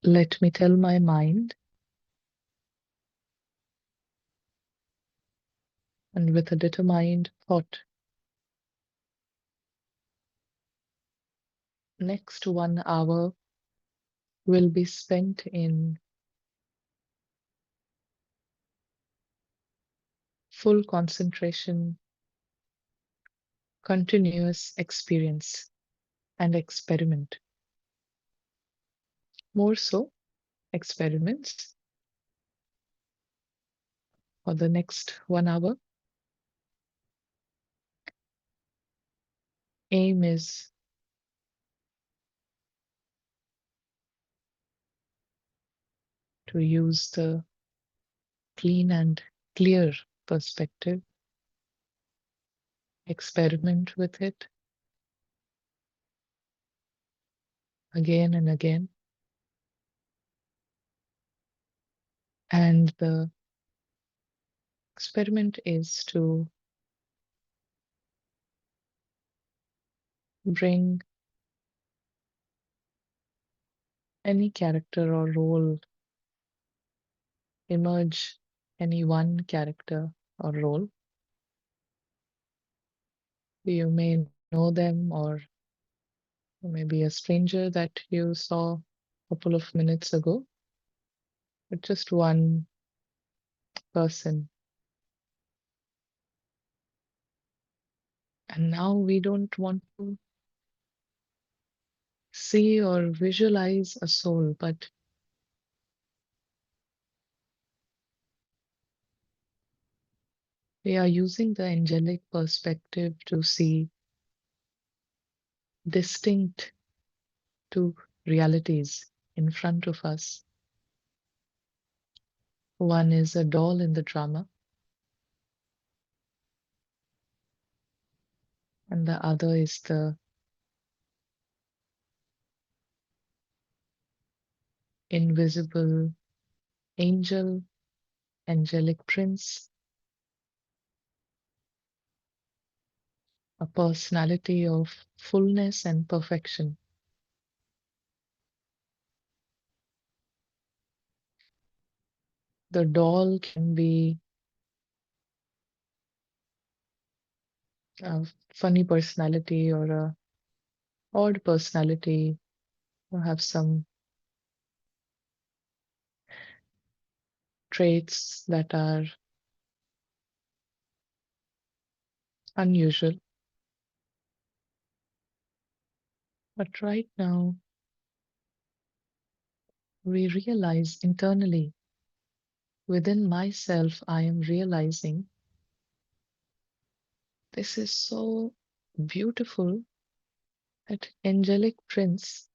Let me tell my mind, and with a determined thought, next 1 hour will be spent in full concentration, continuous experience, and experiment. More so, experiments for the next 1 hour. Aim is to use the clean and clear perspective, experiment with it again and again. And the experiment is to bring any character or role, emerge any one character or role. You may know them, or maybe a stranger that you saw a couple of minutes ago, but just one person. And now we don't want to see or visualize a soul, but we are using the angelic perspective to see distinct two realities in front of us. One is a doll in the drama, and the other is the invisible angel, angelic prince, a personality of fullness and perfection. The doll can be a funny personality or a odd personality, or have some traits that are unusual. But right now, we realize internally, within myself, I am realizing this is so beautiful that angelic prince,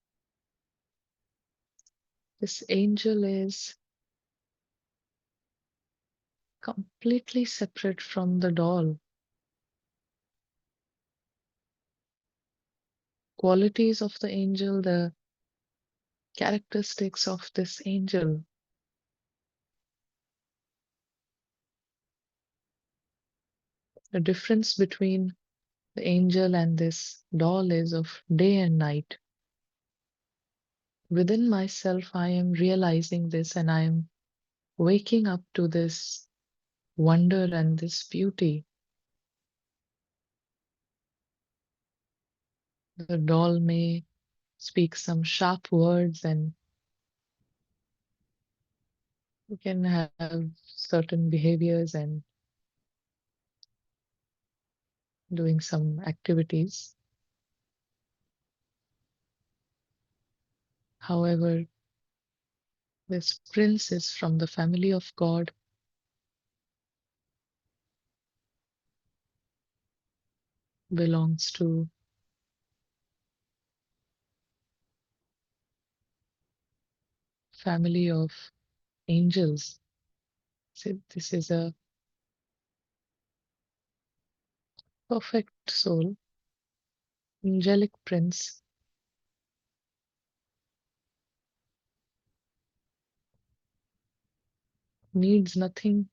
this angel is completely separate from the doll. Qualities of the angel, the characteristics of this angel, the difference between the angel and this doll is of day and night. Within myself, I am realizing this, and I am waking up to this wonder and this beauty. The doll may speak some sharp words, and you can have certain behaviors and doing some activities. However, this prince is from the family of God, belongs to family of angels. So this is a perfect soul, angelic prince, needs nothing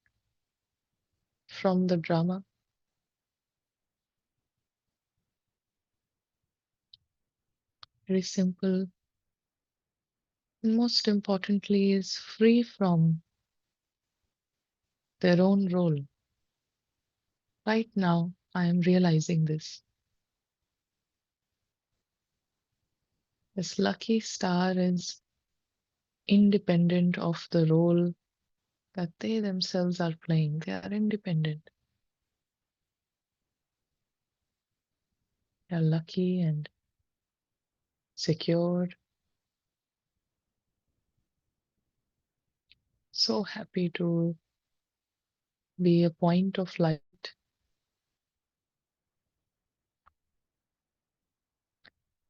from the drama. Very simple, and most importantly, is free from their own role. Right now, I am realizing this. This lucky star is independent of the role that they themselves are playing. They are independent. They are lucky and secure, so happy to be a point of light.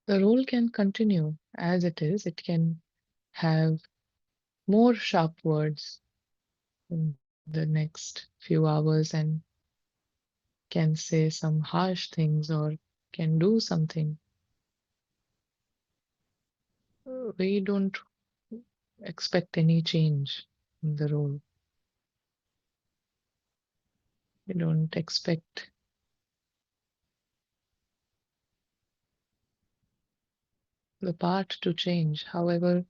The role can continue as it is. It can have more sharp words in the next few hours and can say some harsh things or can do something. We don't expect any change in the role. We don't expect the part to change. However,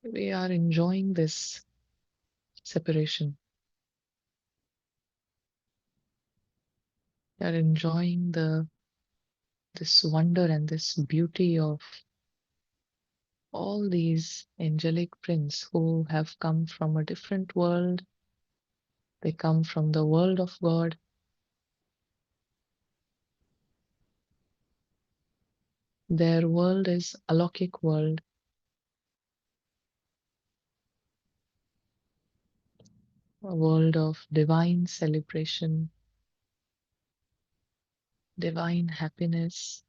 we are enjoying this separation. We are enjoying this wonder and this beauty of all these angelic prints who have come from a different world. They come from the world of God. Their world is alokik world, a world of divine celebration, divine happiness,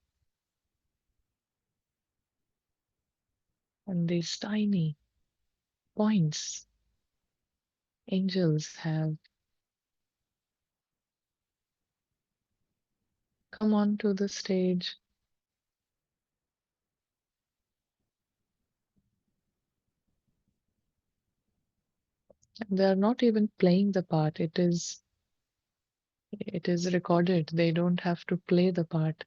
and these tiny points angels have come onto the stage. They are not even playing the part. It is recorded. They don't have to play the part.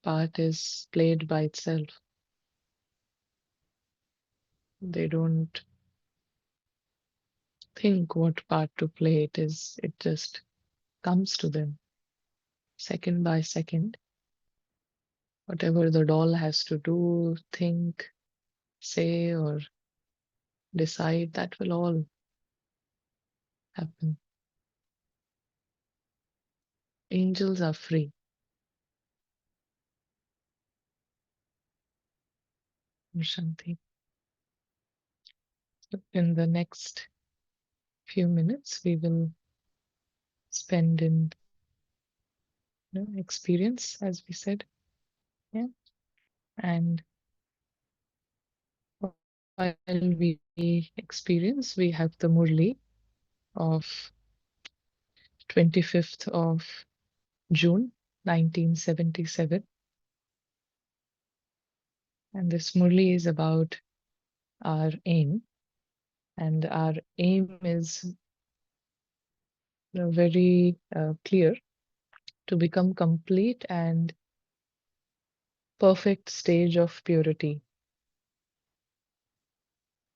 Part is played by itself. They don't think what part to play. It just comes to them second by second. Whatever the doll has to do, think, say, or decide, that will all happen. Angels are free. Shanti. In the next few minutes, we will spend in experience, as we said. Yeah. And while we experience, we have the Murli of 25th of June 1977. And this Murli is about our aim. And our aim is very clear, to become complete and perfect stage of purity.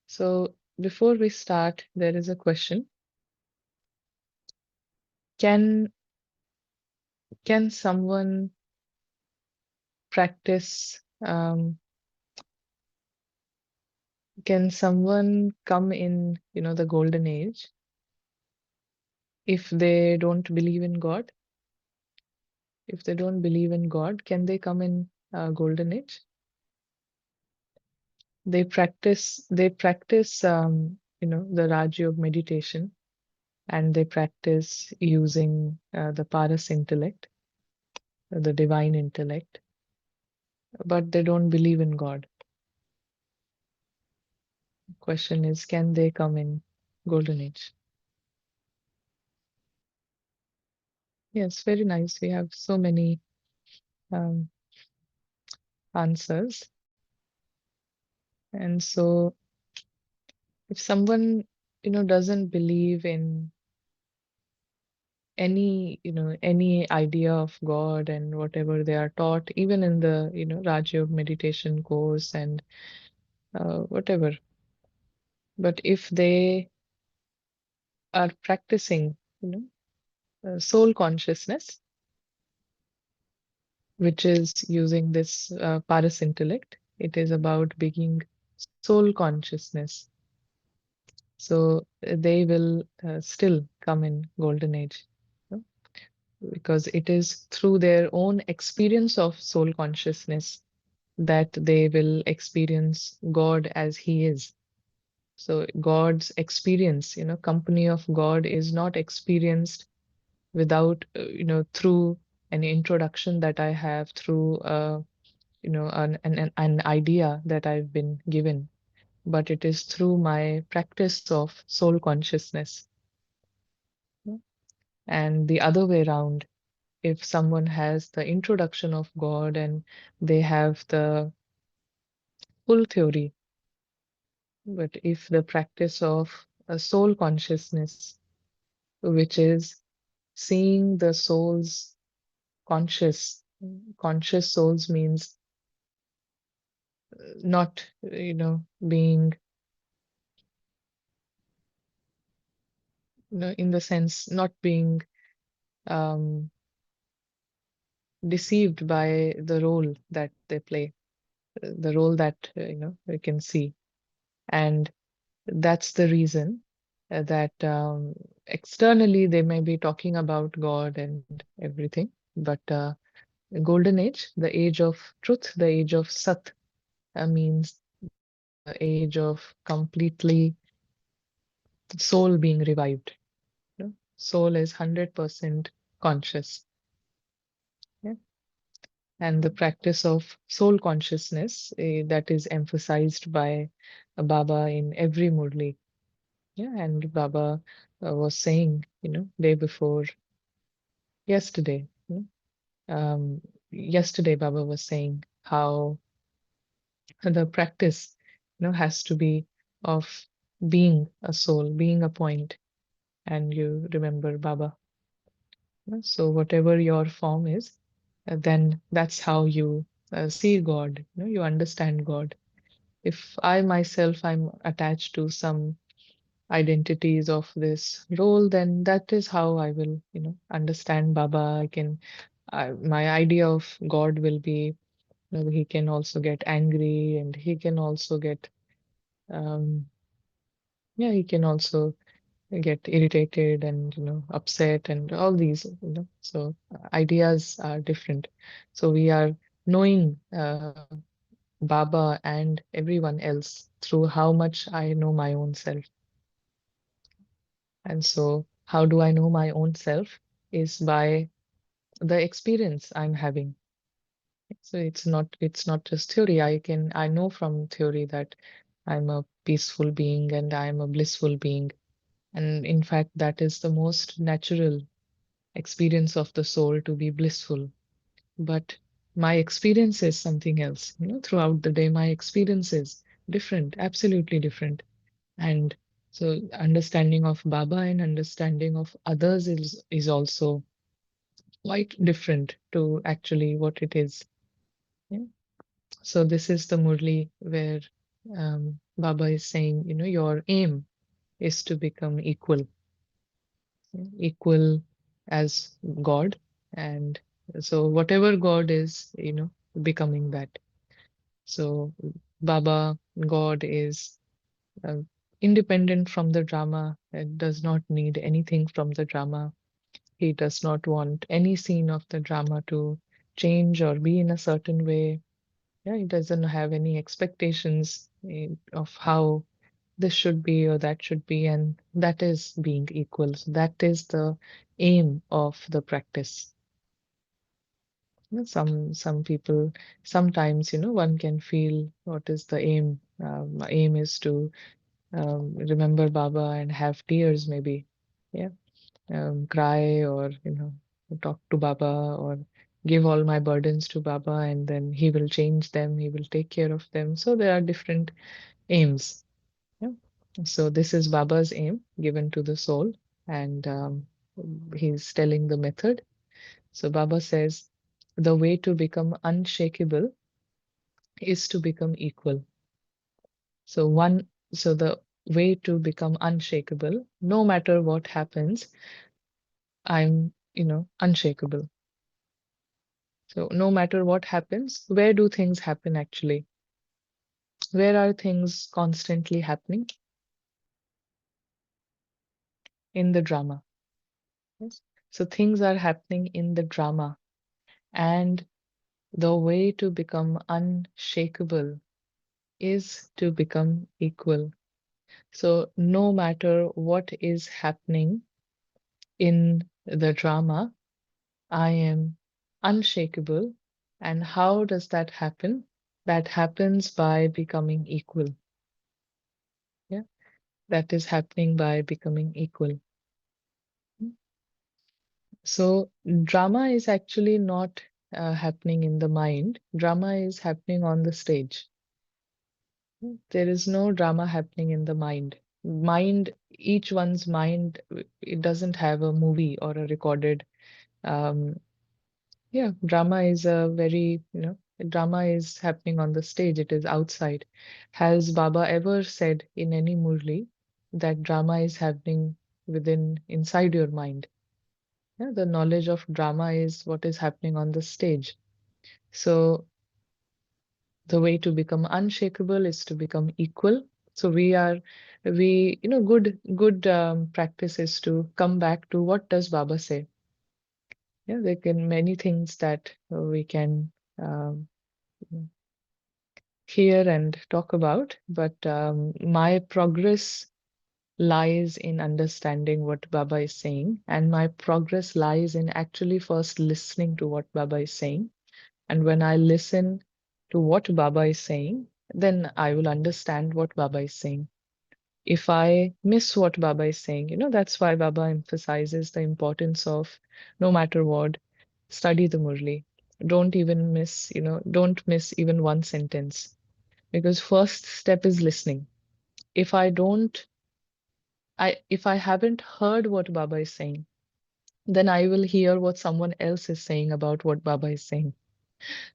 So before we start, there is a question. Can someone practice, can someone come in, the golden age if they don't believe in God? If they don't believe in God, can they come in golden age? They practice the Raj Yoga meditation, and they practice using the paras intellect, the divine intellect, but they don't believe in God. Question is, can they come in golden age? Yes, very nice. We have so many um, answers. And so if someone, doesn't believe in any, any idea of God and whatever they are taught, even in the, Raj Yoga meditation course and whatever. But if they are practicing, soul consciousness, which is using this paras intellect, it is about being soul consciousness. So they will still come in golden age, you know, because it is through their own experience of soul consciousness that they will experience God as He is. So God's experience, company of God is not experienced without, through an introduction that I have, through, an idea that I've been given, but it is through my practice of soul consciousness. And the other way around, if someone has the introduction of God and they have the full theory, but if the practice of a soul consciousness, which is seeing the soul's conscious souls means not, being, in the sense, not being um, deceived by the role that they play, the role that, we can see. And that's the reason that externally they may be talking about God and everything, but golden age, the age of truth, the age of Sat, means the age of completely soul being revived. Soul is 100% conscious. Yeah? And the practice of soul consciousness that is emphasized by Baba in every Murli. Yeah, and Baba was saying, day before yesterday. Yesterday, Baba was saying how the practice, has to be of being a soul, being a point. And you remember Baba. So whatever your form is, then that's how you see God. You understand God. If I myself I'm attached to some identities of this role, then that is how I will, understand Baba. My idea of God will be, he can also get angry and he can also get, um, yeah, he can also get irritated and, upset and all these, so ideas are different. So we are knowing Baba and everyone else through how much I know my own self. And so, how do I know my own self? Is by the experience I'm having. So it's not just theory. I know from theory that I'm a peaceful being and I'm a blissful being. And in fact, that is the most natural experience of the soul, to be blissful. But my experience is something else. Throughout the day, my experience is different, absolutely different. And so understanding of Baba and understanding of others is also quite different to actually what it is. Yeah. So this is the Murli where Baba is saying, your aim is to become equal, equal as God. And so whatever God is, becoming that. So Baba, God is uh, independent from the drama. It does not need anything from the drama. He does not want any scene of the drama to change or be in a certain way. Yeah, he doesn't have any expectations of how this should be or that should be, and that is being equal. So that is the aim of the practice. Some people sometimes, one can feel what is the aim. Aim is to remember Baba and have tears, maybe. Yeah, cry or talk to Baba or give all my burdens to Baba, and then he will change them. He will take care of them. So there are different aims. Yeah. So this is Baba's aim given to the soul, and He's telling the method. So Baba says, the way to become unshakable is to become equal. So the way to become unshakable, no matter what happens, I'm, unshakable. So no matter what happens, where do things happen actually? Where are things constantly happening? In the drama. Yes. So things are happening in the drama. And the way to become unshakable is to become equal. So no matter what is happening in the drama, I am unshakable. And how does that happen? That happens by becoming equal. Yeah, that is happening by becoming equal. So, drama is actually not happening in the mind, drama is happening on the stage. There is no drama happening in the mind. Each one's mind, it doesn't have a movie or a recorded. Um, yeah, drama is a very, drama is happening on the stage, it is outside. Has Baba ever said in any Murli that drama is happening inside your mind? Yeah, the knowledge of drama is what is happening on the stage. So the way to become unshakable is to become equal. So good practice is to come back to what does Baba say. Yeah, there can many things that we can um, hear and talk about, but my progress lies in understanding what Baba is saying, and my progress lies in actually first listening to what Baba is saying. And when I listen to what Baba is saying, then I will understand what Baba is saying. If I miss what Baba is saying, that's why Baba emphasizes the importance of no matter what, study the Murli. Don't miss even one sentence. Because first step is listening. If I don't, if I haven't heard what Baba is saying, then I will hear what someone else is saying about what Baba is saying.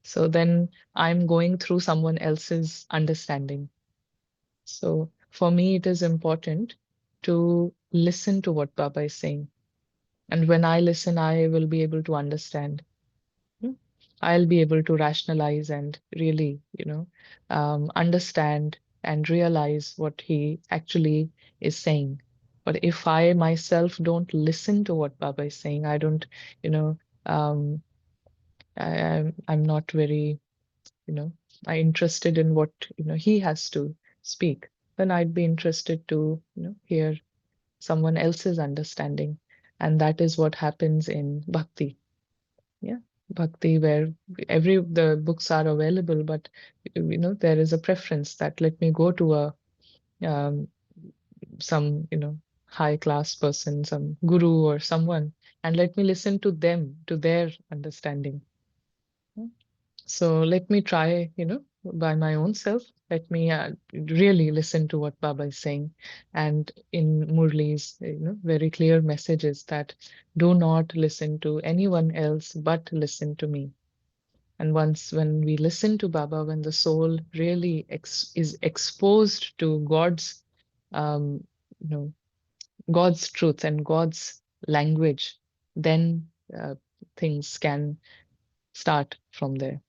So then I'm going through someone else's understanding. So for me, it is important to listen to what Baba is saying. And when I listen, I will be able to understand. Hmm? I'll be able to rationalize and really, understand and realize what he actually is saying. But if I myself don't listen to what Baba is saying, I don't, you know, um, I'm not very you know I interested in what he has to speak, then I'd be interested to hear someone else's understanding. And that is what happens in bhakti. Yeah, bhakti, where every the books are available, but there is a preference that let me go to a um, some high class person, some guru or someone, and let me listen to them, to their understanding. So let me try, by my own self. Let me really listen to what Baba is saying. And in Murli's, very clear messages that do not listen to anyone else, but listen to me. And when we listen to Baba, when the soul really is exposed to um, you know, God's truth and God's language, then things can start from there.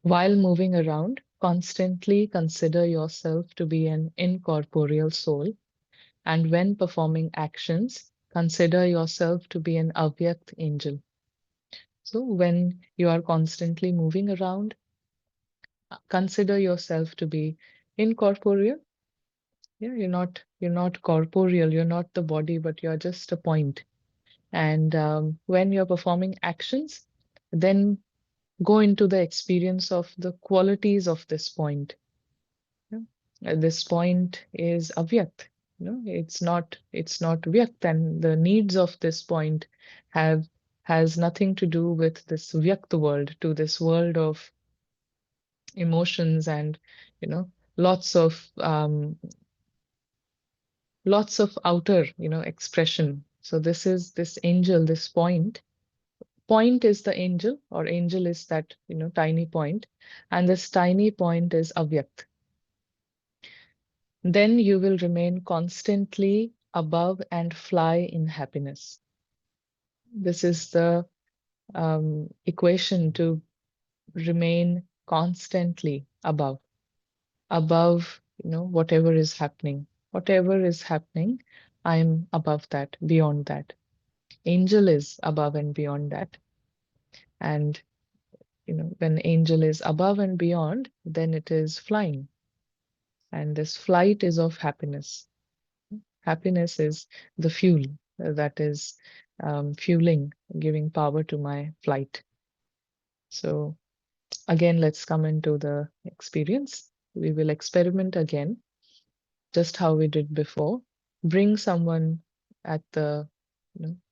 While moving around, constantly consider yourself to be an incorporeal soul, and when performing actions, consider yourself to be an avyakt angel. So when you are constantly moving around, consider yourself to be incorporeal. Yeah, you're not corporeal, you're not the body, but you're just a point. And when you're performing actions, then go into the experience of the qualities of this point. Yeah. This point is avyakt. It's not vyakt, and the needs of this point have has nothing to do with this vyakt world, to this world of emotions and you know lots of um, lots of outer expression. So this angel, this point. Point is the angel, or angel is that, tiny point, and this tiny point is avyakt. Then you will remain constantly above and fly in happiness. This is the equation to remain constantly above, whatever is happening. Whatever is happening, I'm above that, beyond that. Angel is above and beyond that. And, when angel is above and beyond, then it is flying. And this flight is of happiness. Happiness is the fuel that is fueling, giving power to my flight. So, again, let's come into the experience. We will experiment again, just how we did before. Bring someone at the,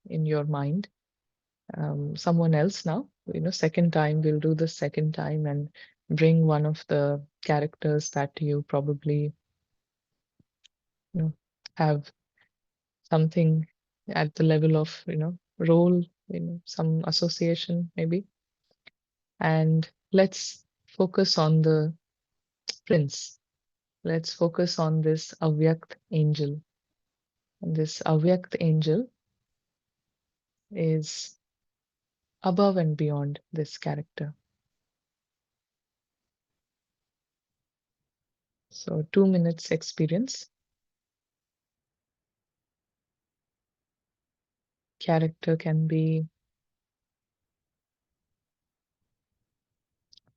in your mind, someone else now. Second time, we'll do the second time and bring one of the characters that you probably, have something at the level of, role, some association maybe. And let's focus on the prince. Let's focus on this avyakt angel. And this avyakt angel is above and beyond this character. So 2 minutes experience. Character can be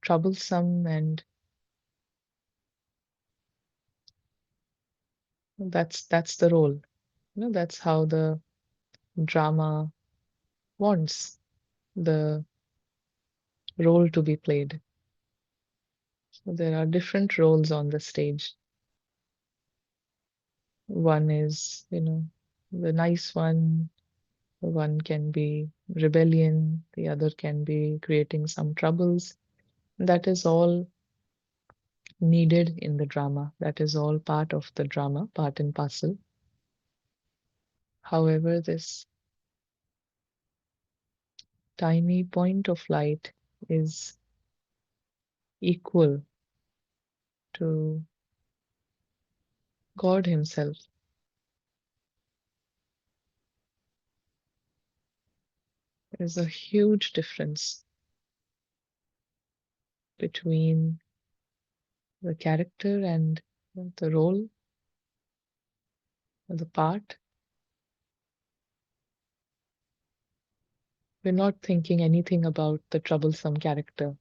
troublesome, and that's the role. That's how the drama wants the role to be played. So there are different roles on the stage. One is, the nice one. One can be rebellion. The other can be creating some troubles. That is all needed in the drama. That is all part of the drama, part and parcel. However, this tiny point of light is equal to God Himself. There is a huge difference between the character and the role, the part. We're not thinking anything about the troublesome character.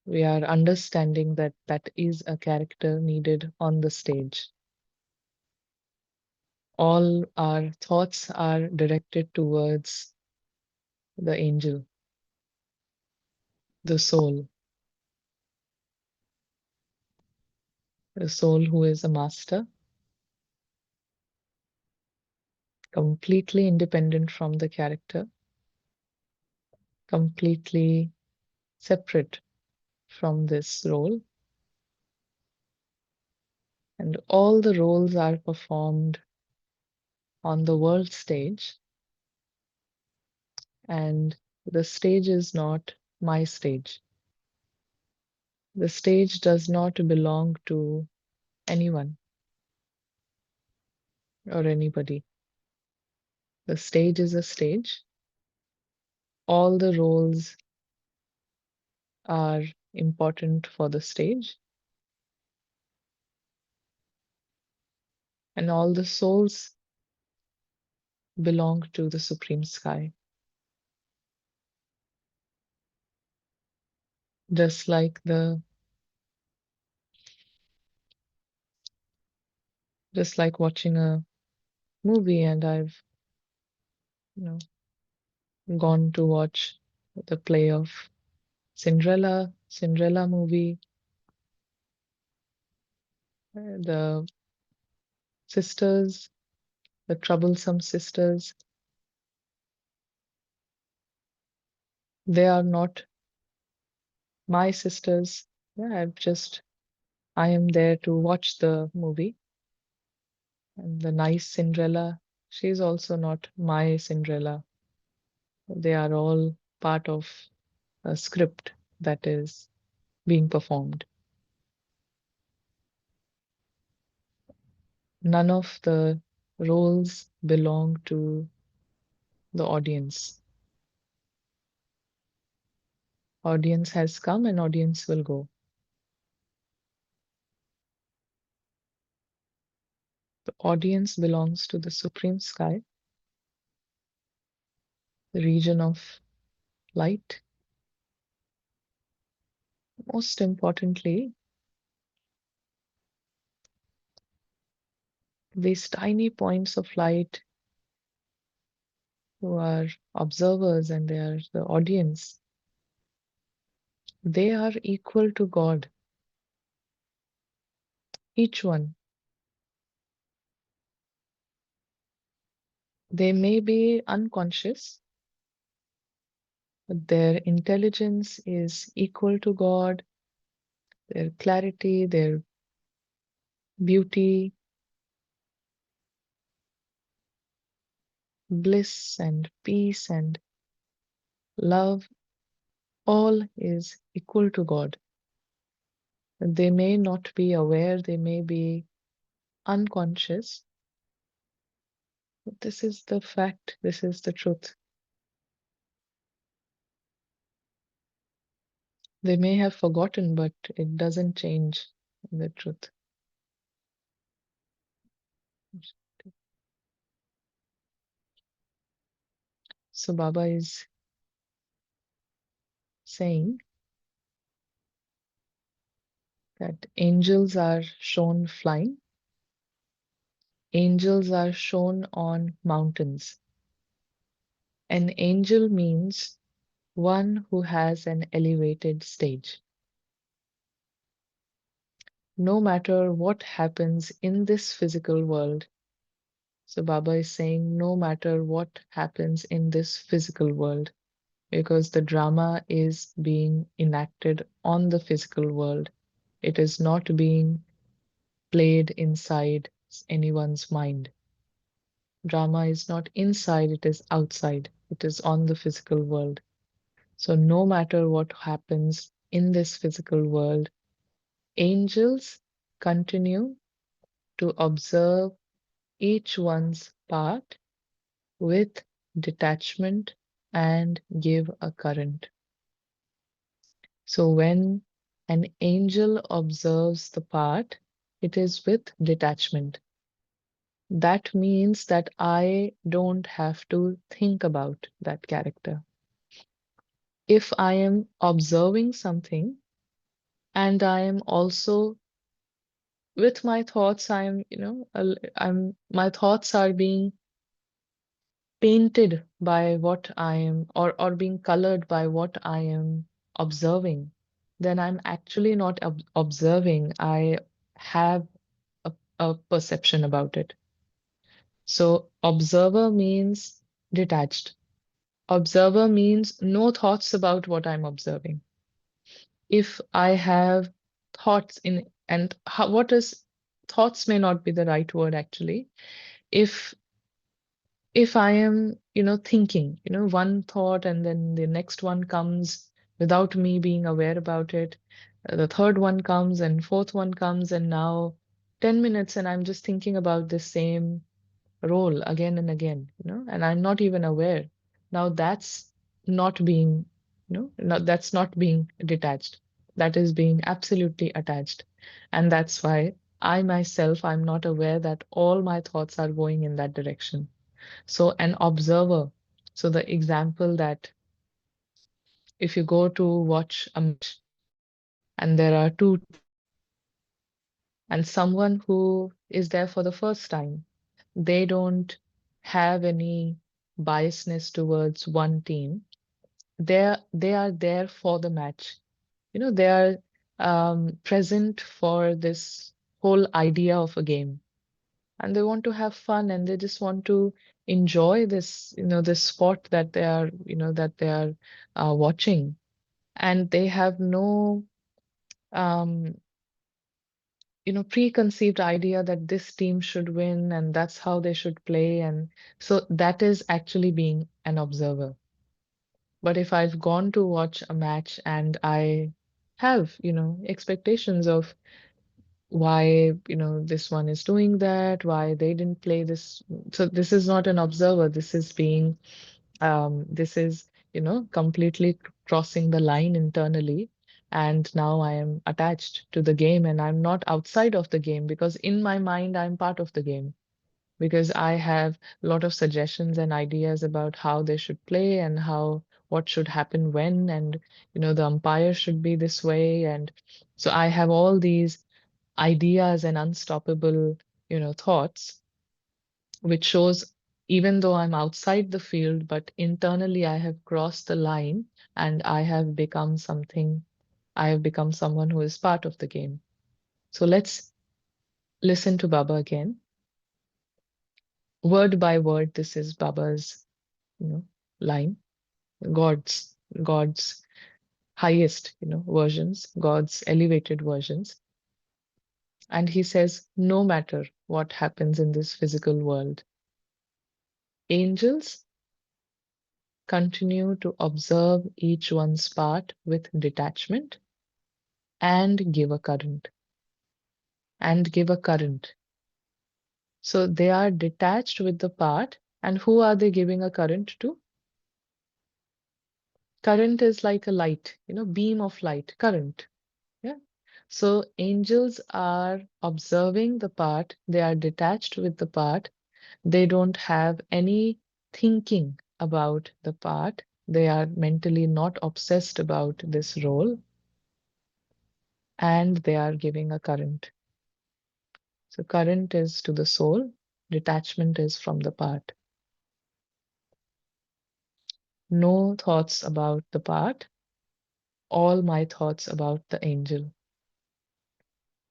We are understanding that that is a character needed on the stage. All our thoughts are directed towards the angel, the soul, the soul who is a master, completely independent from the character, completely separate from this role. And all the roles are performed on the world stage, and the stage is not my stage. The stage does not belong to anyone or anybody. The stage is a stage. All the roles are important for the stage, and all the souls belong to the supreme sky. Just like watching a movie, and I've you know gone to watch the play of Cinderella movie. The sisters, the troublesome sisters, they are not my sisters. Yeah, I am there to watch the movie. And the nice Cinderella, She's also not my Cinderella. They are all part of a script that is being performed. None of the roles belong to the audience. Audience has come and audience will go. The audience belongs to the supreme sky, the region of light. Most importantly, these tiny points of light who are observers and they are the audience, they are equal to God, each one. They may be unconscious, but their intelligence is equal to God, their clarity, their beauty, bliss, and peace and love, all is equal to God. They may not be aware, they may be unconscious, but this is the fact, this is the truth. They may have forgotten, but it doesn't change the truth. So Baba is saying that angels are shown flying, angels are shown on mountains. An angel means one who has an elevated stage. No matter what happens in this physical world, so Baba is saying, no matter what happens in this physical world, because the drama is being enacted on the physical world. It is not being played inside anyone's mind. Drama is not inside, it is outside. It is on the physical world. So no matter what happens in this physical world, angels continue to observe each one's part with detachment and give a current. So when an angel observes the part, it is with detachment. That means that I don't have to think about that character. If I am observing something and I am also with my thoughts, my thoughts are being painted by what I am, or being colored by what I am observing, then I'm actually not observing. I have a perception about it. So, observer means detached. Observer means no thoughts about what I'm observing. If I have thoughts in, and what is thoughts may not be the right word actually. If I am, thinking, one thought and then the next one comes without me being aware about it, the third one comes and fourth one comes, and now 10 minutes and I'm just thinking about the same role again and again, and I'm not even aware. Now that's not being, that's not being detached. That is being absolutely attached. And that's why I myself, I'm not aware that all my thoughts are going in that direction. So an observer, so the example that if you go to watch a match and there are two, and someone who is there for the first time, they don't have any biasness towards one team. They are there for the match. They are present for this whole idea of a game, and they want to have fun and they just want to enjoy this, this sport that they are watching, and they have no um, preconceived idea that this team should win and that's how they should play. And so that is actually being an observer. But if I've gone to watch a match and I have, expectations of why, this one is doing that, why they didn't play this. So this is not an observer. This is, completely crossing the line internally. And now I am attached to the game and I'm not outside of the game because in my mind, I'm part of the game because I have a lot of suggestions and ideas about how they should play and what should happen when, and the umpire should be this way. And so I have all these ideas and unstoppable, thoughts, which shows even though I'm outside the field, but internally I have crossed the line and I have become someone who is part of the game. So let's listen to Baba again. Word by word, this is Baba's, line. God's highest, versions, God's elevated versions. And he says, no matter what happens in this physical world, angels continue to observe each one's part with detachment and give a current. And give a current. So they are detached with the part. And who are they giving a current to? Current is like a light, beam of light, current. Yeah. So angels are observing the part, they are detached with the part, they don't have any thinking about the part, they are mentally not obsessed about this role, and they are giving a current. So current is to the soul, detachment is from the part. No thoughts about the part, all my thoughts about the angel.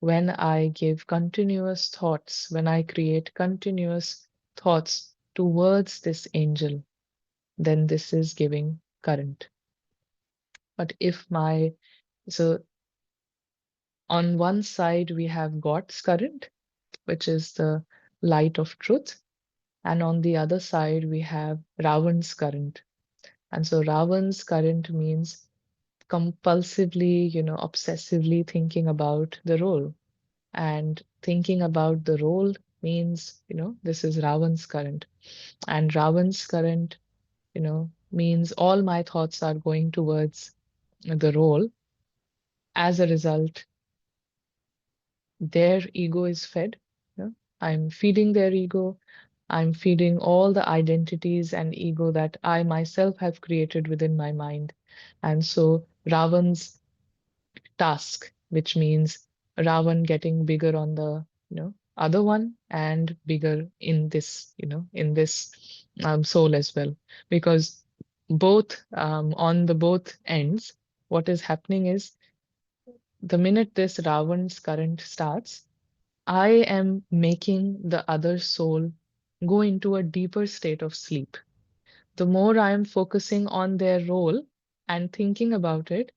When I give continuous thoughts, when I create continuous thoughts towards this angel, then this is giving current. But so on one side we have God's current, which is the light of truth. And on the other side we have Ravan's current. And so Ravan's current means compulsively, obsessively thinking about the role. And thinking about the role means, this is Ravan's current. And Ravan's current, means all my thoughts are going towards the role. As a result, their ego is fed. I'm feeding their ego. I'm feeding all the identities and ego that I myself have created within my mind. And so Ravan's task, which means Ravan getting bigger on the, other one and bigger in this, soul as well. Because both on the both ends, what is happening is the minute this Ravan's current starts, I am making the other soul go into a deeper state of sleep. The more I am focusing on their role and thinking about it,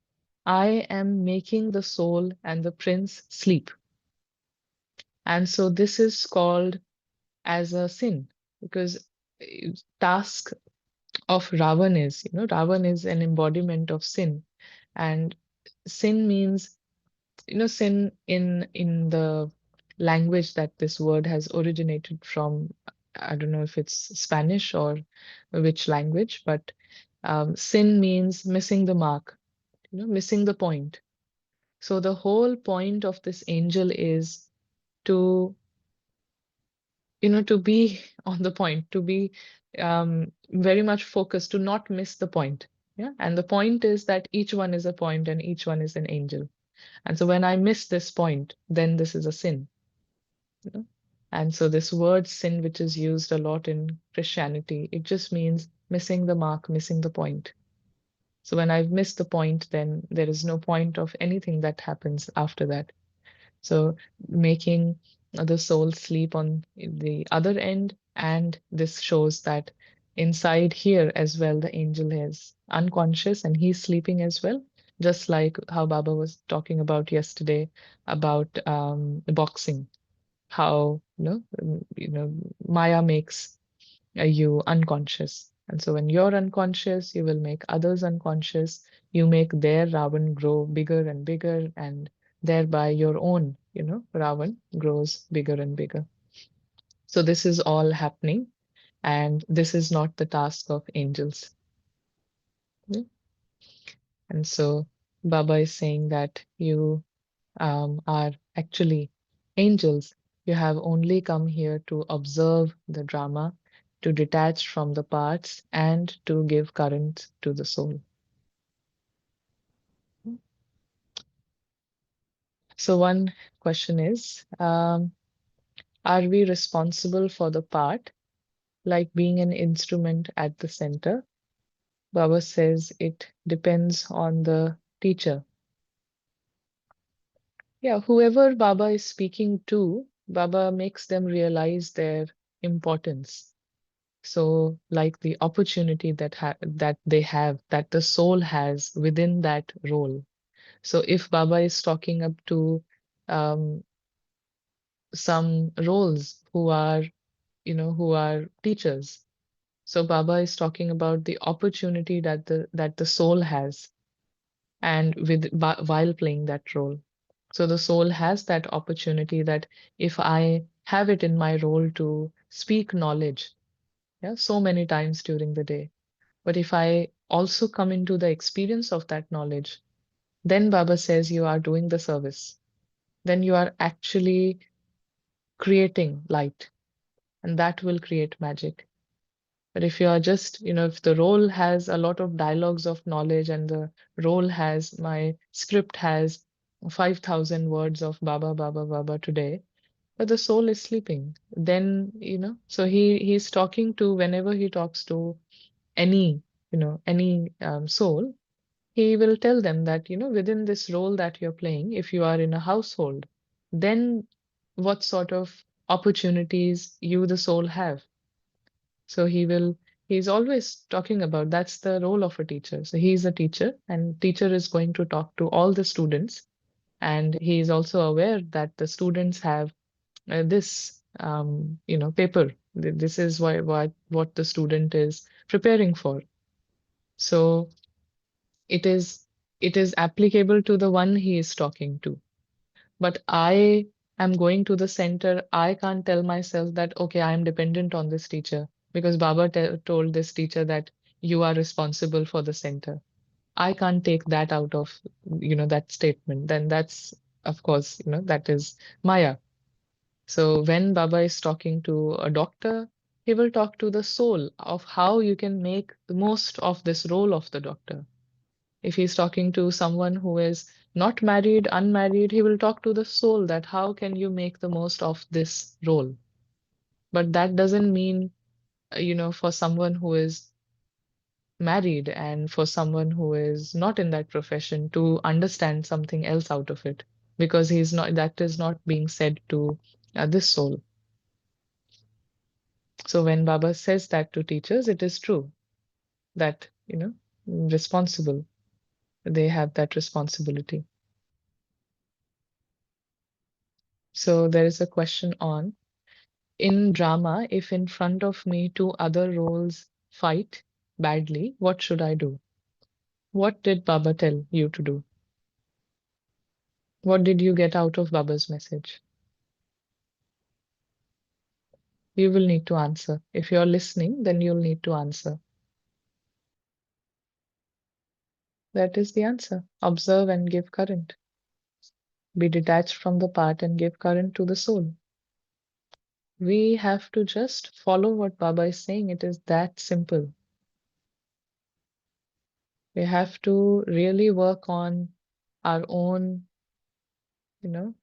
I am making the soul and the prince sleep. And so this is called as a sin because task of Ravan is, Ravan is an embodiment of sin. And sin means, sin in the language that this word has originated from. I don't know if it's Spanish or which language, but sin means missing the mark, missing the point. So the whole point of this angel is to, to be on the point, to be very much focused, to not miss the point. Yeah. And the point is that each one is a point and each one is an angel. And so when I miss this point, then this is a sin. You know? And so this word sin, which is used a lot in Christianity, it just means missing the mark, missing the point. So when I've missed the point, then there is no point of anything that happens after that. So making the soul sleep on the other end, and this shows that inside here as well, the angel is unconscious and he's sleeping as well. Just like how Baba was talking about yesterday about boxing, how Maya makes you unconscious. And so when you're unconscious, you will make others unconscious. You make their Ravan grow bigger and bigger, and thereby your own, Ravan grows bigger and bigger. So this is all happening, and this is not the task of angels. Yeah. And so Baba is saying that you are actually angels. You have only come here to observe the drama, to detach from the parts, and to give current to the soul. So, one question is, are we responsible for the part, like being an instrument at the center? Baba says it depends on the teacher. Yeah, whoever Baba is speaking to, Baba makes them realize their importance. So, like the opportunity that they have, that the soul has within that role. So, if Baba is talking up to um, some roles who are teachers, so Baba is talking about the opportunity that the soul has, and while playing that role. So the soul has that opportunity that if I have it in my role to speak knowledge, yeah, so many times during the day. But if I also come into the experience of that knowledge, then Baba says you are doing the service. Then you are actually creating light, and that will create magic. But if you are just, if the role has a lot of dialogues of knowledge and the my script has 5,000 words of Baba, Baba, Baba today, but the soul is sleeping, then, so he's talking to, whenever he talks to any soul, he will tell them that, within this role that you're playing, if you are in a household, then what sort of opportunities you, the soul, have. So he's always talking about that's the role of a teacher. So he's a teacher, and teacher is going to talk to all the students. And he is also aware that the students have this, paper. This is what the student is preparing for. So it is it is applicable to the one he is talking to. But I am going to the center. I can't tell myself that, okay, I am dependent on this teacher because Baba told this teacher that you are responsible for the center. I can't take that out of, that statement. Then that's, of course, that is Maya. So when Baba is talking to a doctor, he will talk to the soul of how you can make the most of this role of the doctor. If he's talking to someone who is not married, unmarried, he will talk to the soul that how can you make the most of this role? But that doesn't mean, for someone who is married and for someone who is not in that profession to understand something else out of it, because that is not being said to this soul. So when Baba says that to teachers, it is true that, responsible, they have that responsibility. So there is a question on, in drama, if in front of me two other roles fight badly, what should I do? What did Baba tell you to do? What did you get out of Baba's message? You will need to answer. If you're listening, then you'll need to answer. That is the answer. Observe and give current. Be detached from the part and give current to the soul. We have to just follow what Baba is saying. It is that simple. We have to really work on our own,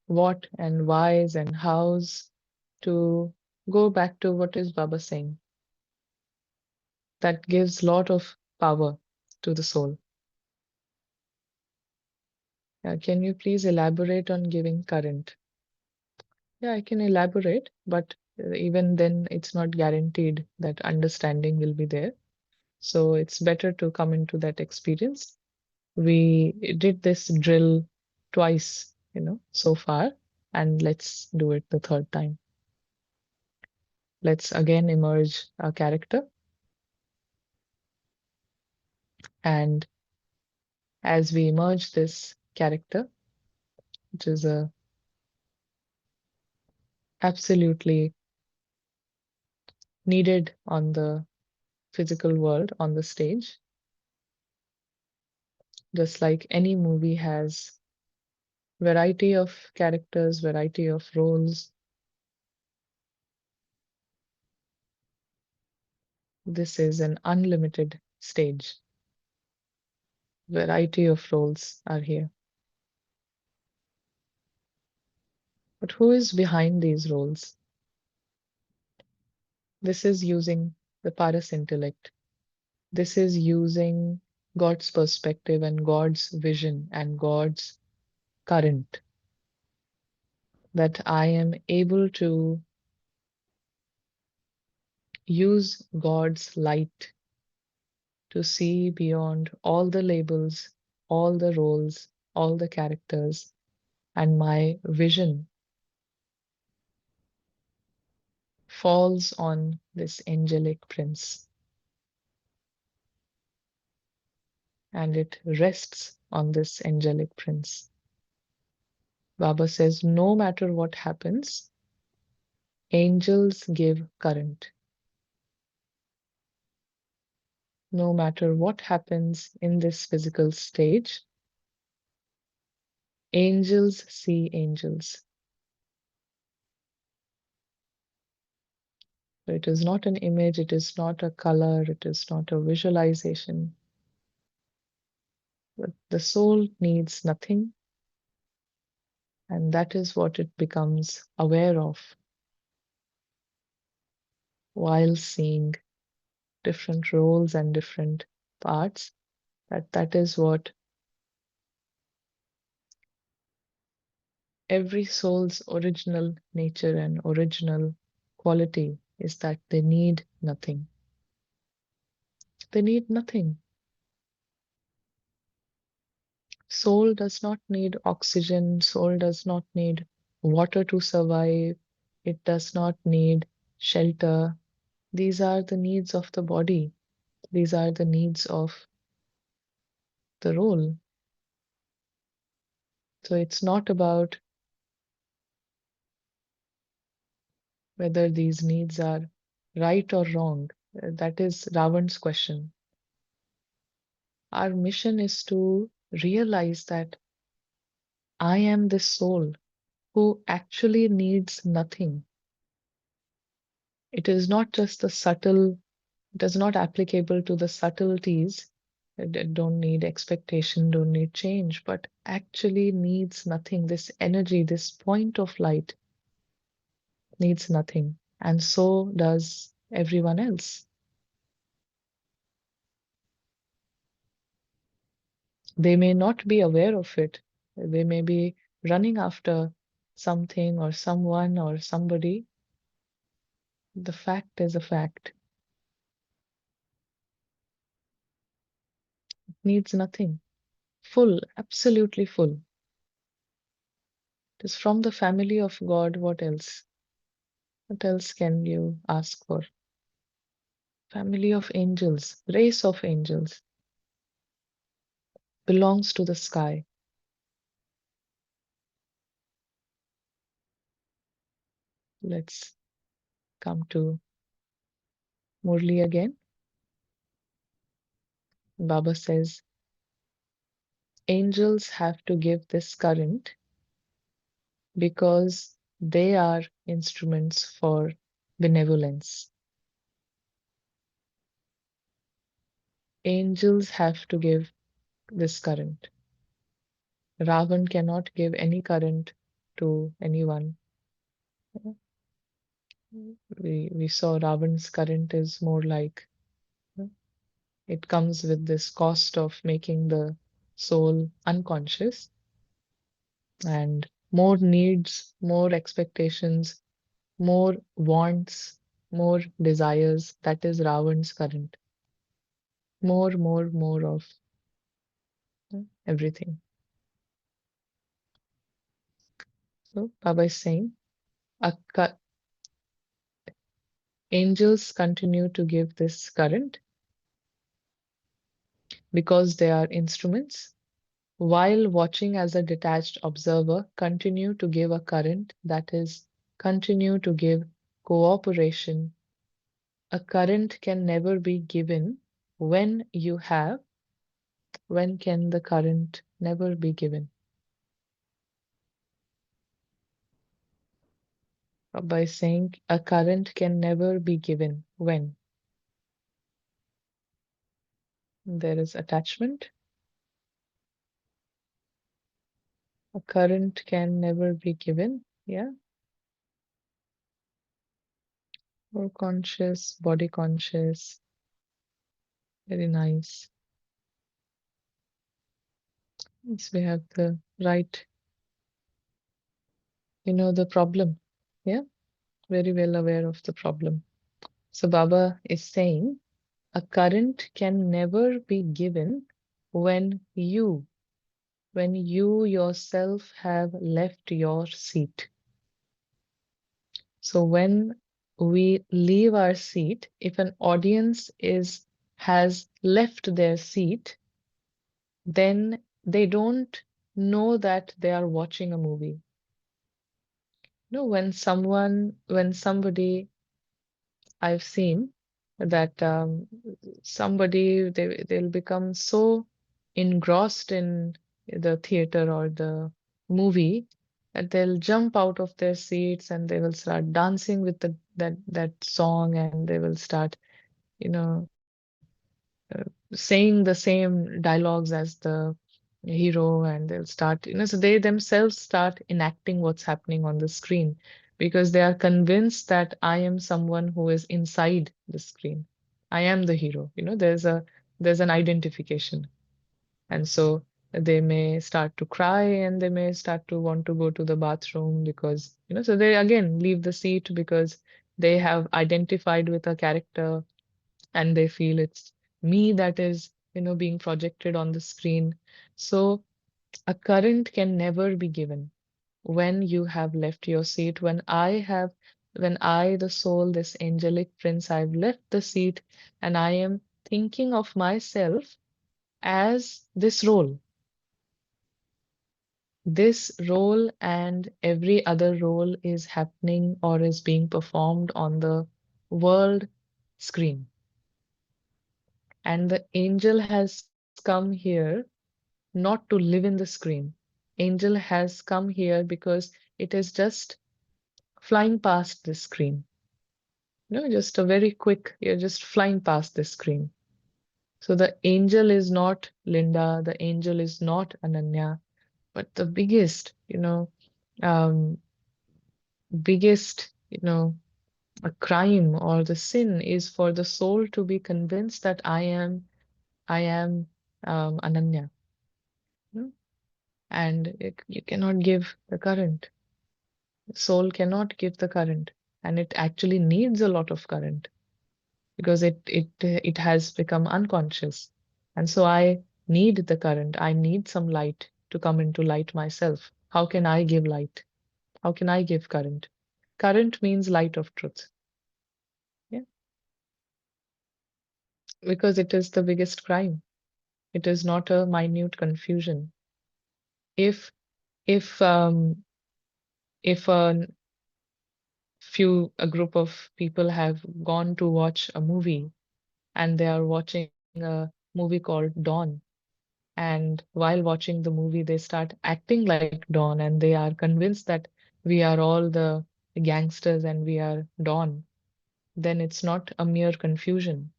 what and whys and hows, to go back to what is Baba saying. That gives lot of power to the soul. Can you please elaborate on giving current? Yeah, I can elaborate, but even then, it's not guaranteed that understanding will be there. So it's better to come into that experience. We did this drill twice, so far, and let's do it the third time. Let's again emerge a character, and as we emerge this character, which is a absolutely needed on the physical world, on the stage, just like any movie has variety of characters, variety of roles. This is an unlimited stage. Variety of roles are here. But who is behind these roles? This is using the paras intellect. This is using God's perspective and God's vision and God's current, that I am able to use God's light to see beyond all the labels, all the roles, all the characters, and my vision falls on this angelic prince, and it rests on this angelic prince. Baba says, no matter what happens, angels give current. No matter what happens in this physical stage, angels see angels. So it is not an image, it is not a color, it is not a visualization. But the soul needs nothing, and that is what it becomes aware of while seeing different roles and different parts. That is what every soul's original nature and original quality is, that they need nothing. They need nothing. Soul does not need oxygen, soul does not need water to survive, it does not need shelter. These are the needs of the body, these are the needs of the role. So it's not about whether these needs are right or wrong. That is Ravan's question. Our mission is to realize that I am this soul who actually needs nothing. It is not just the subtle, it is not applicable to the subtleties that don't need expectation, don't need change, but actually needs nothing. This energy, this point of light needs nothing. And so does everyone else. They may not be aware of it. They may be running after something or someone or somebody. The fact is a fact. It needs nothing. Full, absolutely full. It is from the family of God. What else? What else can you ask for? Family of angels, race of angels, belongs to the sky. Let's come to Murli again. Baba says, angels have to give this current because they are instruments for benevolence. Angels have to give this current. Ravan cannot give any current to anyone. We saw Ravan's current is more like, it comes with this cost of making the soul unconscious, and more needs, more expectations, more wants, more desires. That is Ravan's current. More of. everything. So Baba is saying, a angels continue to give this current because they are instruments, while watching as a detached observer continue to give a current that is continue to give cooperation. A current can never be given when you have, when can the current never be given? By saying a current can never be given when there is attachment. A current can never be given. Yeah. Or conscious, body conscious. Very nice. Yes, we have the right, the problem. Yeah. Very well aware of the problem. So Baba is saying a current can never be given when you yourself have left your seat. So when we leave our seat, if an audience has left their seat, then they don't know that they are watching a movie. When somebody I've seen that they'll become so engrossed in the theater or the movie that they'll jump out of their seats and they will start dancing with that song, and they will start, you know, saying the same dialogues as the hero, and they'll start, so they themselves start enacting what's happening on the screen because they are convinced that I am someone who is inside the screen. I am the hero. There's an identification. And so they may start to cry and they may start to want to go to the bathroom because, so they again leave the seat because they have identified with a character and they feel it's me that is, being projected on the screen. So a current can never be given when you have left your seat. When I, the soul, this angelic prince, I've left the seat and I am thinking of myself as this role. This role and every other role is happening or is being performed on the world screen. And the angel has come here not to live in the screen. Angel has come here because it is just flying past the screen. Just a very quick, you're just flying past the screen. So the angel is not Linda, the angel is not Ananya, but the um, biggest, a crime or the sin is for the soul to be convinced that I am Ananya. No? And you cannot give the current. The soul cannot give the current, and it actually needs a lot of current because it has become unconscious. And so I need the current. I need some light to come into light myself. How can I give light? How can I give current? Current means light of truth. Yeah, because it is the biggest crime. It is not a minute confusion. If if um, if a group of people have gone to watch a movie and they are watching a movie called Dawn, and while watching the movie they start acting like Dawn and they are convinced that we are all the gangsters and we are Dawn, then it's not a mere confusion.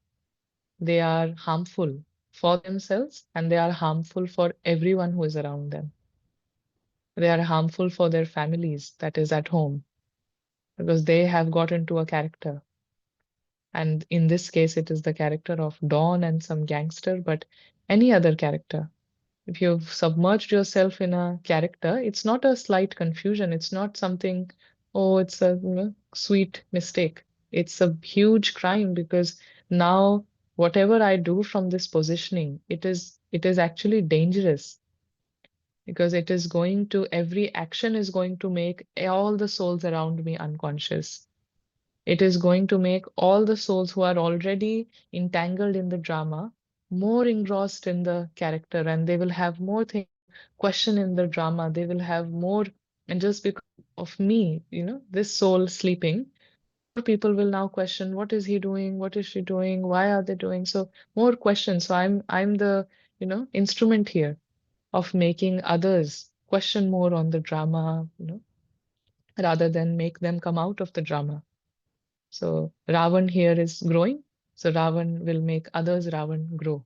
They are harmful for themselves and they are harmful for everyone who is around them. They are harmful for their families that is at home because they have got into a character. And in this case, it is the character of Dawn and some gangster, but any other character. If you've submerged yourself in a character, it's not a slight confusion. It's not something, oh, it's a sweet mistake. It's a huge crime because now whatever I do from this positioning, It is actually dangerous because it is going to, every action is going to make all the souls around me unconscious. It is going to make all the souls who are already entangled in the drama more engrossed in the character, and they will have more things question in the drama. They will have more, and just because of me, this soul sleeping, more people will now question, what is he doing? What is she doing? Why are they doing? So more questions. So I'm the, instrument here of making others question more on the drama, rather than make them come out of the drama. So Ravan here is growing. So Ravan will make others Ravan grow.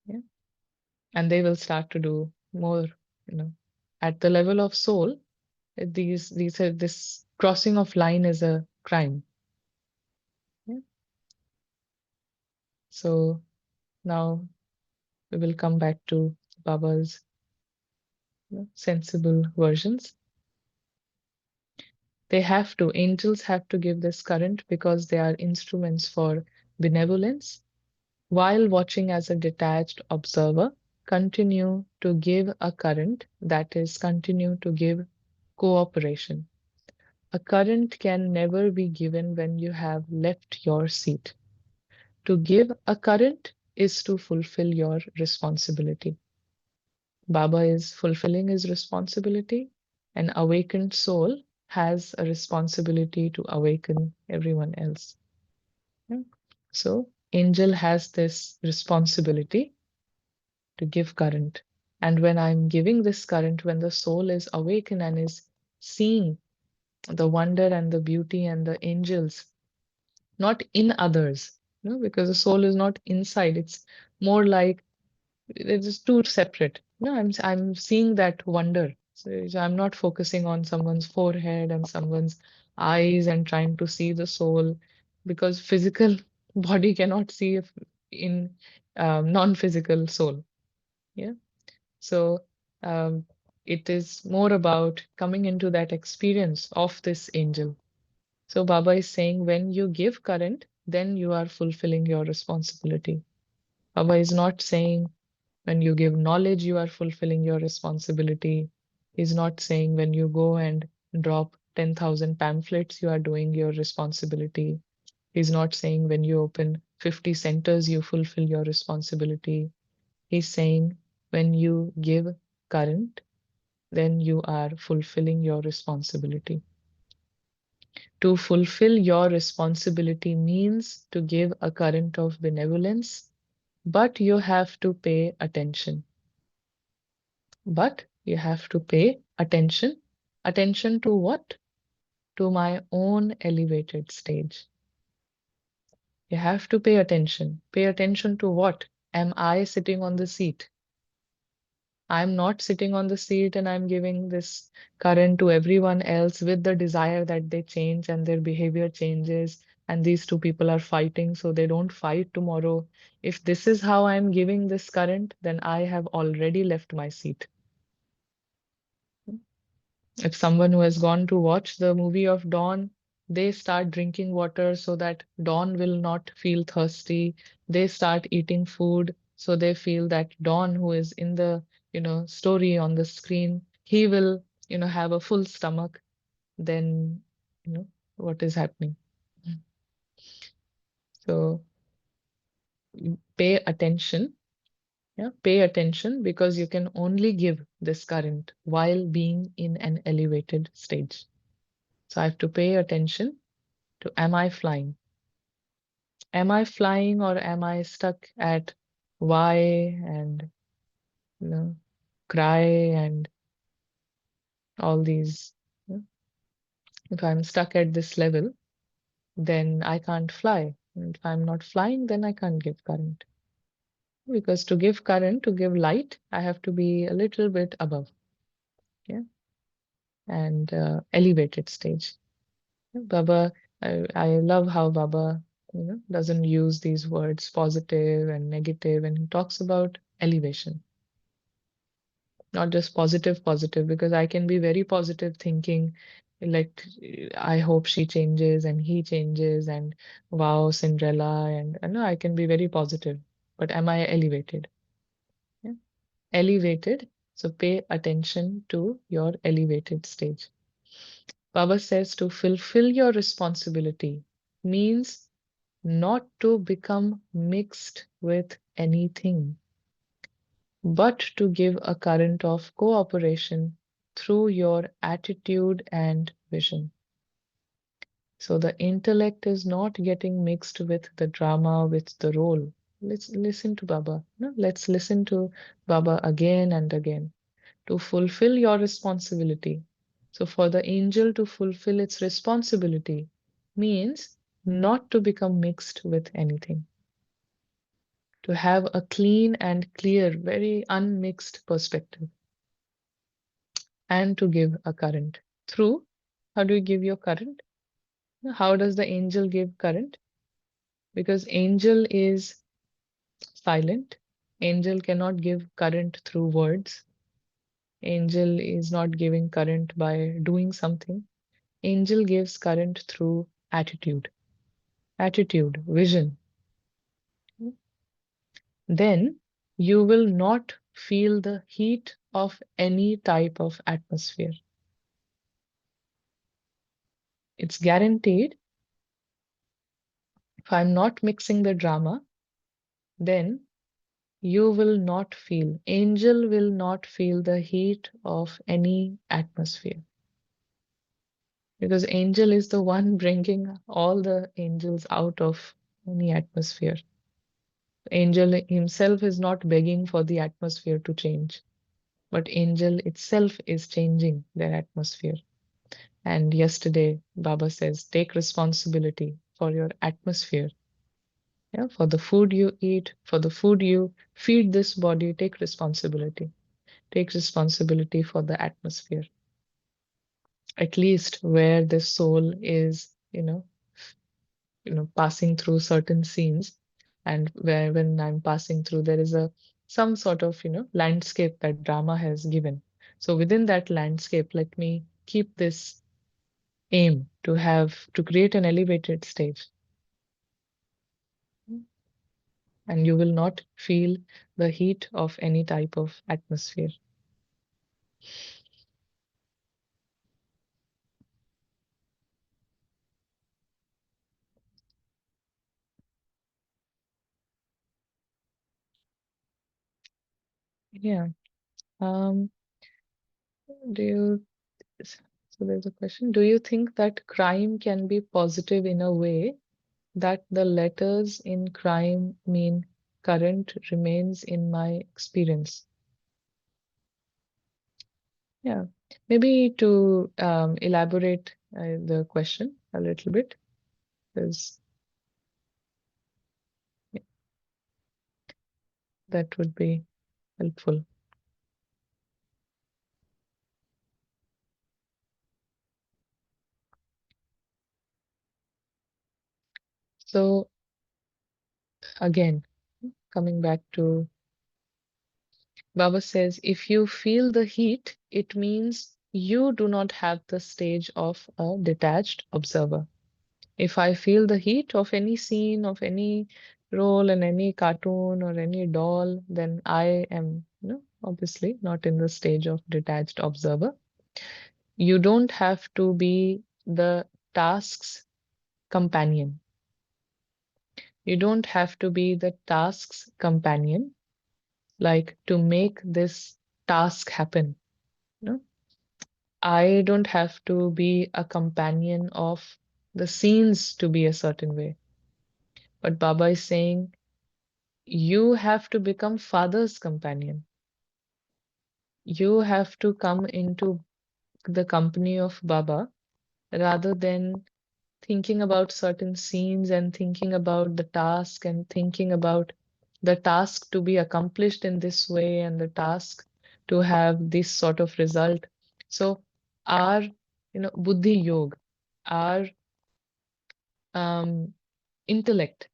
Yeah. And they will start to do more, you know, at the level of soul. These are this crossing of line is a crime. Yeah. So now we will come back to Baba's sensible versions. Angels have to give this current because they are instruments for benevolence. While watching as a detached observer, continue to give a current, that is, continue to give cooperation. A current can never be given when you have left your seat. To give a current is to fulfill your responsibility. Baba is fulfilling his responsibility. An awakened soul has a responsibility to awaken everyone else. Yeah. So, angel has this responsibility to give current. And when I'm giving this current, when the soul is awakened and is seeing the wonder and the beauty and the angels, not in others, because the soul is not inside. It's more like it is two separate. I'm seeing that wonder. So I'm not focusing on someone's forehead and someone's eyes and trying to see the soul, because physical body cannot see if in non-physical soul. Yeah. So um, it is more about coming into that experience of this angel. So Baba is saying when you give current, then you are fulfilling your responsibility. Baba is not saying when you give knowledge, you are fulfilling your responsibility. He's not saying when you go and drop 10,000 pamphlets, you are doing your responsibility. He's not saying when you open 50 centers, you fulfill your responsibility. He's saying when you give current, then you are fulfilling your responsibility. To fulfill your responsibility means to give a current of benevolence, but you have to pay attention. But you have to pay attention. Attention to what? To my own elevated stage. You have to pay attention. Pay attention to what? Am I sitting on the seat? I'm not sitting on the seat and I'm giving this current to everyone else with the desire that they change and their behavior changes and these two people are fighting so they don't fight tomorrow. If this is how I'm giving this current, then I have already left my seat. If someone who has gone to watch the movie of Dawn, they start drinking water so that Dawn will not feel thirsty. They start eating food so they feel that Dawn, who is in the, story on the screen, he will, have a full stomach. Then, you know, what is happening? So pay attention. Yeah, pay attention because you can only give this current while being in an elevated stage. So I have to pay attention to, am I flying? Am I flying or am I stuck at why and you know cry and all these? If I'm stuck at this level, then I can't fly. And if I'm not flying, then I can't give current. Because to give current, to give light, I have to be a little bit above, yeah, and elevated stage. Baba, I love how Baba, doesn't use these words positive and negative, and he talks about elevation, not just positive, because I can be very positive thinking, like, I hope she changes and he changes and wow, Cinderella, and I know I can be very positive. but am I elevated? Yeah. Elevated. So pay attention to your elevated stage. Baba says to fulfill your responsibility means not to become mixed with anything, but to give a current of cooperation through your attitude and vision. So the intellect is not getting mixed with the drama, with the role. Let's listen to Baba. No? Let's listen to Baba again and again to fulfill your responsibility. So for the angel to fulfill its responsibility means not to become mixed with anything, to have a clean and clear, very unmixed perspective, and to give a current. Through, how do you give your current? How does the angel give current? Because angel is silent. Angel cannot give current through words. Angel is not giving current by doing something. Angel gives current through attitude, vision. Then you will not feel the heat of any type of atmosphere. It's guaranteed. If I'm not mixing the drama, then you will not feel, angel will not feel the heat of any atmosphere. Because angel is the one bringing all the angels out of any atmosphere. Angel himself is not begging for the atmosphere to change, but angel itself is changing their atmosphere. And yesterday, Baba says, take responsibility for your atmosphere. Yeah, for the food you eat, for the food you feed this body, take responsibility. Take responsibility for the atmosphere. At least where the soul is, passing through certain scenes, and where when I'm passing through, there is a some sort of, landscape that drama has given. So within that landscape, let me keep this aim to create an elevated stage, and you will not feel the heat of any type of atmosphere. Yeah. Um, do you, so there's a question. Do you think that crime can be positive in a way that the letters in crime mean current remains in my experience? Yeah. Maybe to elaborate the question a little bit, because that would be helpful. So again, coming back to Baba says, if you feel the heat, it means you do not have the stage of a detached observer. If I feel the heat of any scene, of any role in any cartoon or any doll, then I am, obviously not in the stage of detached observer. You don't have to be the task's companion. You don't have to be the task's companion, like to make this task happen. No, I don't have to be a companion of the scenes to be a certain way. But Baba is saying you have to become father's companion. You have to come into the company of Baba rather than thinking about certain scenes and thinking about the task and thinking about the task to be accomplished in this way and the task to have this sort of result. So our, buddhi yoga, our intellect,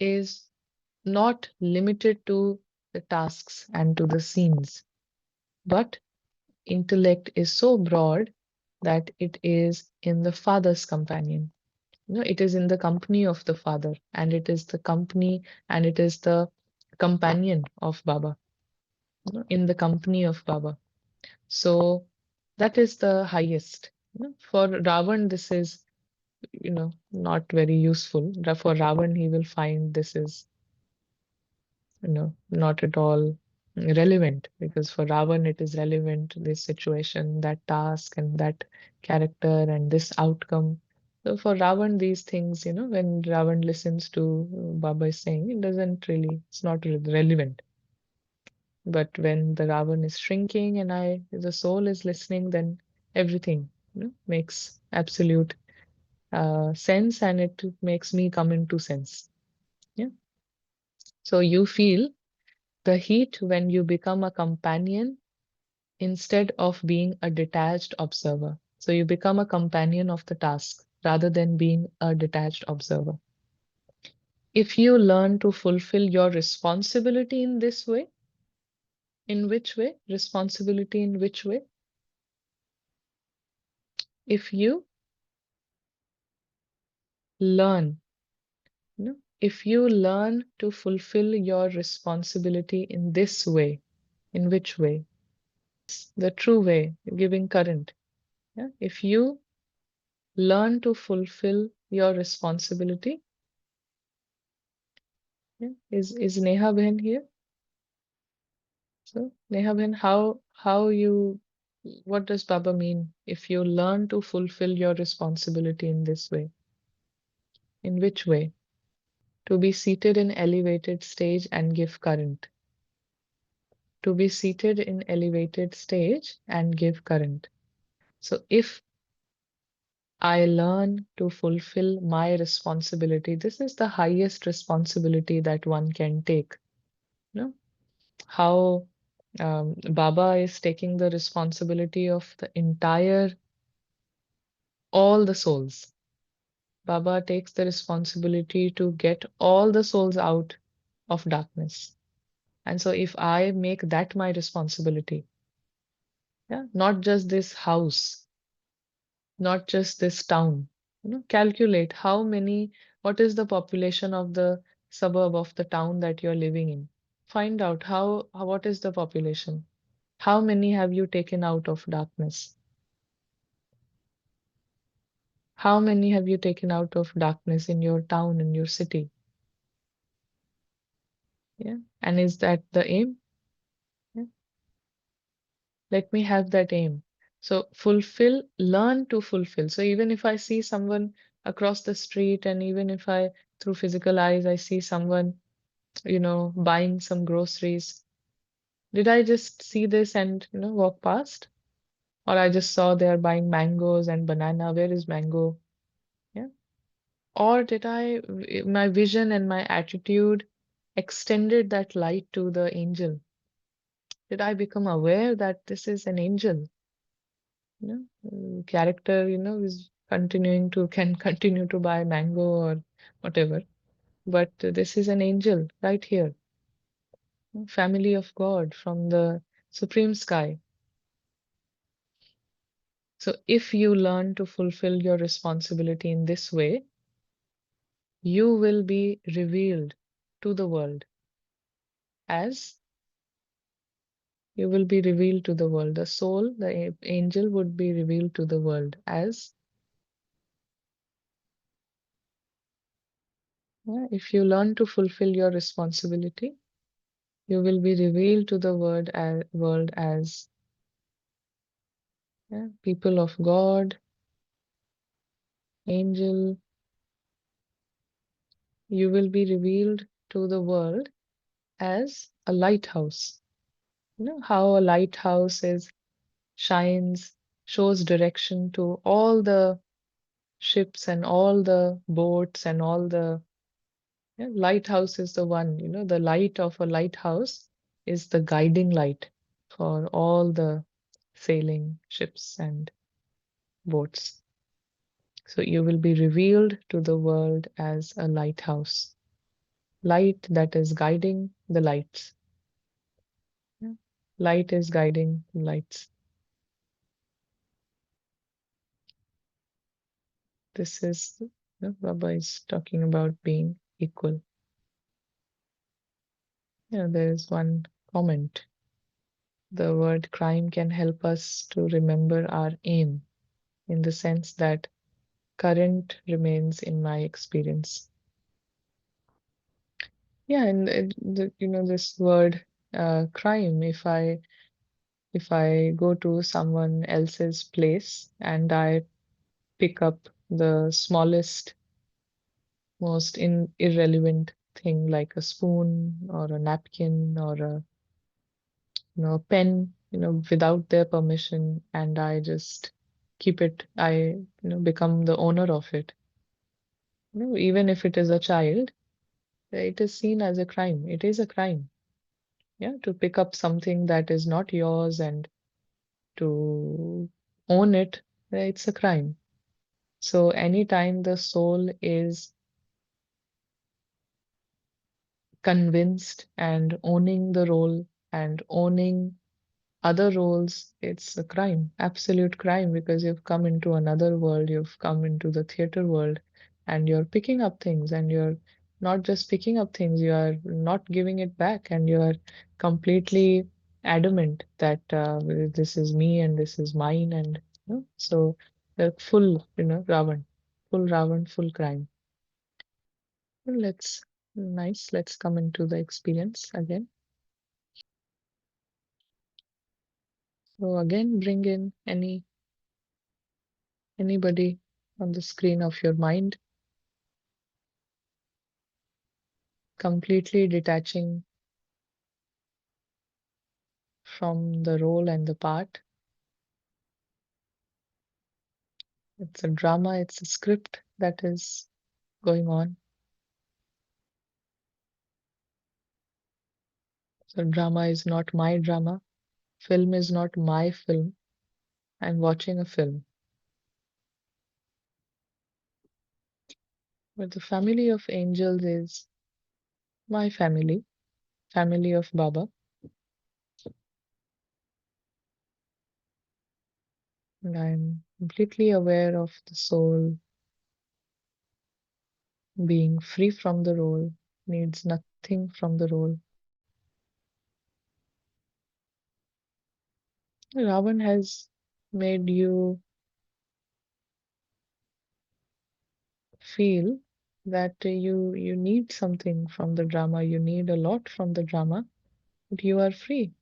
is not limited to the tasks and to the scenes, but intellect is so broad that it is in the father's companion. It is in the company of the father, and it is the company, and it is the companion of Baba, in the company of Baba. So that is the highest. For Ravan, this is, not very useful. For Ravan, he will find this is, not at all relevant, because for Ravan it is relevant, this situation, that task, and that character, and this outcome. So for Ravan, these things, when Ravan listens to Baba is saying, it's not relevant. But when the Ravan is shrinking and the soul is listening, then everything, makes absolute sense, and it makes me come into sense. Yeah. So you feel the heat when you become a companion instead of being a detached observer. So you become a companion of the task rather than being a detached observer. If you learn to fulfill your responsibility in this way, in which way? Responsibility in which way? If you learn, if you learn to fulfill your responsibility in this way, in which way? The true way, giving current. Yeah? If you learn to fulfill your responsibility. Yeah. Is Neha Behan here? So Neha Behan, how you what does Baba mean if you learn to fulfill your responsibility in this way? In which way? To be seated in elevated stage and give current. To be seated in elevated stage and give current. So if I learn to fulfill my responsibility, this is the highest responsibility that one can take. No? How Baba is taking the responsibility of the entire, all the souls. Baba takes the responsibility to get all the souls out of darkness. And so if I make that my responsibility, yeah, not just this house, not just this town, calculate what is the population of the suburb of the town that you're living in. Find out what is the population. How many have you taken out of darkness? How many have you taken out of darkness in your town, in your city? Yeah. And is that the aim? Yeah. Let me have that aim. So learn to fulfill. So even if I see someone across the street, and even if through physical eyes, I see someone, buying some groceries, did I just see this and, walk past? Or I just saw they're buying mangoes and banana. Where is mango? Yeah. Or did my vision and my attitude extended that light to the angel? Did I become aware that this is an angel? Character, is can continue to buy mango or whatever. But this is an angel right here, family of God from the supreme sky. So if you learn to fulfill your responsibility in this way, you will be revealed to the world as you will be revealed to the world. The soul, the angel would be revealed to the world as, yeah, if you learn to fulfill your responsibility, you will be revealed to the world as, yeah, people of God, angel. You will be revealed to the world as a lighthouse. How a lighthouse shines, shows direction to all the ships and all the boats and all the, yeah, lighthouse is the one, the light of a lighthouse is the guiding light for all the sailing ships and boats. So you will be revealed to the world as a lighthouse, light that is guiding the lights. Yeah. Light is guiding lights. This is Baba is talking about being equal. There is one comment. The word crime can help us to remember our aim in the sense that current remains in my experience. Yeah, and this word crime, if I go to someone else's place and I pick up the smallest, most irrelevant thing like a spoon or a napkin or a pen, without their permission, and I just keep it, I become the owner of it. Even if it is a child, it is seen as a crime. It is a crime, yeah, to pick up something that is not yours and to own it, it's a crime. So anytime the soul is convinced and owning the role and owning other roles, it's a crime, absolute crime, because you've come into another world, you've come into the theater world, and you're picking up things, and you're not just picking up things, you are not giving it back, and you are completely adamant that this is me and this is mine, and so the full, Ravan, full crime. Well, let's come into the experience again. So again, bring in anybody on the screen of your mind, completely detaching from the role and the part. It's a drama, it's a script that is going on. So drama is not my drama. Film is not my film. I'm watching a film. But the family of angels is my family of Baba. And I'm completely aware of the soul being free from the role, needs nothing from the role. Ravan has made you feel that you need something from the drama, you need a lot from the drama, but you are free.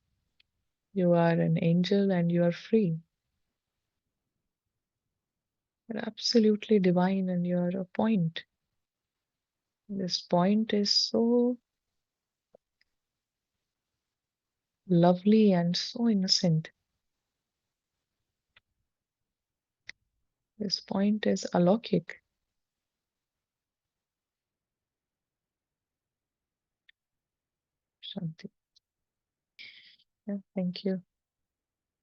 You are an angel and you are free. You're absolutely divine and you are a point. This point is so lovely and so innocent. This point is alokik. Shanti. Yeah, thank you.